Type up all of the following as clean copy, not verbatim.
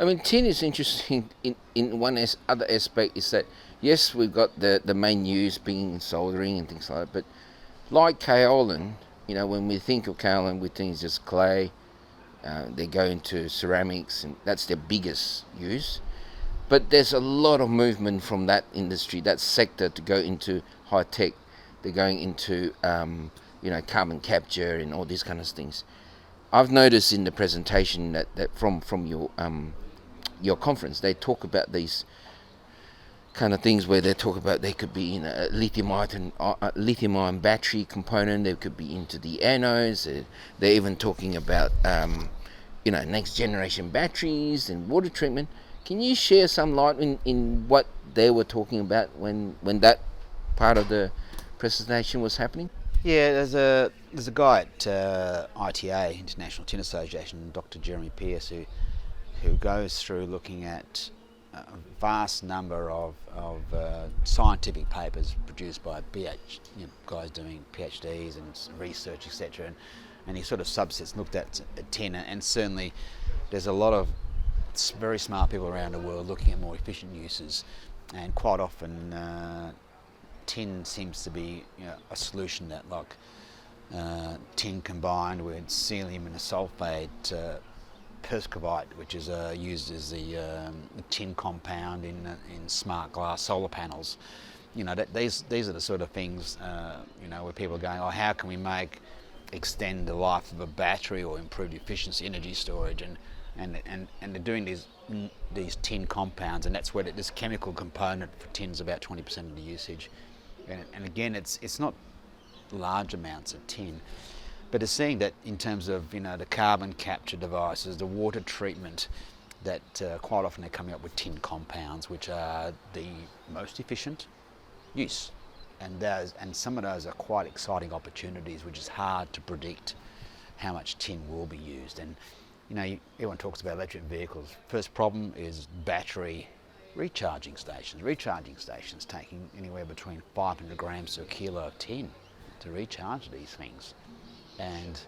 I mean, tin is interesting in one other aspect is that, yes, we've got the main use being in soldering and things like that, but like kaolin, when we think of kaolin, we think it's just clay. They go into ceramics, and that's their biggest use. But there's a lot of movement from that industry, that sector, to go into high tech. They're going into, carbon capture and all these kind of things. I've noticed in the presentation that from your conference, they talk about these kind of things where they talk about they could be in a lithium-ion battery component. They could be into the anodes. They're even talking about next generation batteries and water treatment. Can you share some light in what they were talking about when that part of the presentation was happening? Yeah, there's a guy at ITA, International Tin Association, Dr. Jeremy Pierce, who goes through looking at a vast number of scientific papers produced by guys doing PhDs and research, etc. And he sort of subsets looked at tin, and certainly there's a lot of very smart people around the world looking at more efficient uses, and quite often tin seems to be a solution that, like tin combined with cesium and a sulfate, perscovite, which is used as the tin compound in smart glass solar panels. These are the sort of things where people are going, oh, how can we extend the life of a battery or improve the efficiency, energy storage, and they're doing these tin compounds, and that's where this chemical component for tin's about 20% of the usage. And again, it's not large amounts of tin, but it's seeing that in terms of the carbon capture devices, the water treatment, that quite often they're coming up with tin compounds, which are the most efficient use. And some of those are quite exciting opportunities, which is hard to predict how much tin will be used. And everyone talks about electric vehicles. First problem is battery recharging stations. Recharging stations taking anywhere between 500 grams to a kilo of tin to recharge these things. And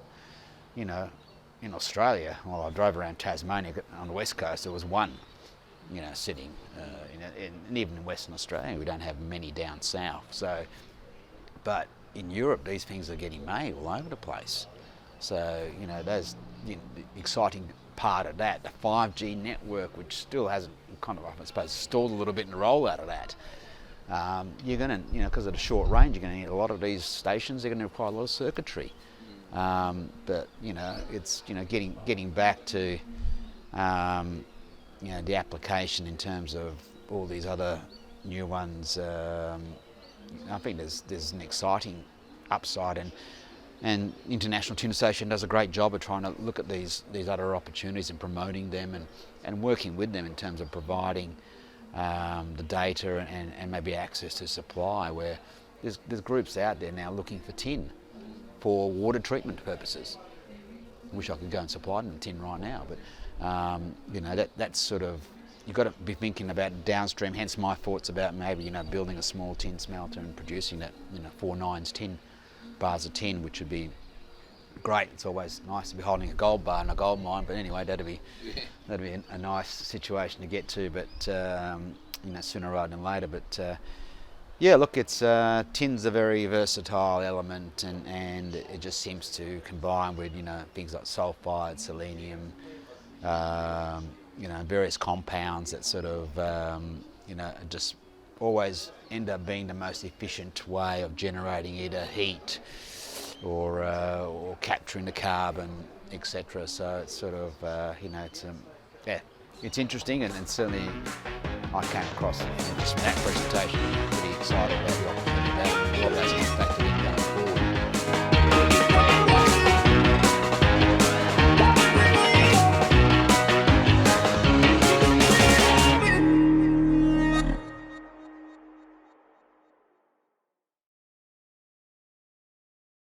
in Australia, I drove around Tasmania on the west coast, there was one sitting, and even in Western Australia we don't have many down south. So, but in Europe these things are getting made all over the place. So there's the exciting part of that, the 5G network, which still hasn't I suppose stalled a little bit in the rollout of that. You're going to, because of the short range, you're going to need a lot of these stations. They're going to require a lot of circuitry. But it's getting back to the application in terms of all these other new ones. I think there's an exciting upside, and International Tin Association does a great job of trying to look at these other opportunities and promoting them and working with them in terms of providing the data and maybe access to supply, where there's groups out there now looking for tin for water treatment purposes. I wish I could go and supply them tin right now, but that's sort of, you've got to be thinking about downstream. Hence my thoughts about maybe building a small tin smelter and producing that 4 nines tin bars of tin, which would be great. It's always nice to be holding a gold bar in a gold mine, but anyway, that'd be a nice situation to get to, but sooner rather than later. But yeah, look, it's tin's a very versatile element, and it just seems to combine with things like sulfide, selenium, various compounds that sort of just always end up being the most efficient way of generating either heat or capturing the carbon, etc. So it's sort of it's interesting, and certainly I came across just from that presentation pretty excited about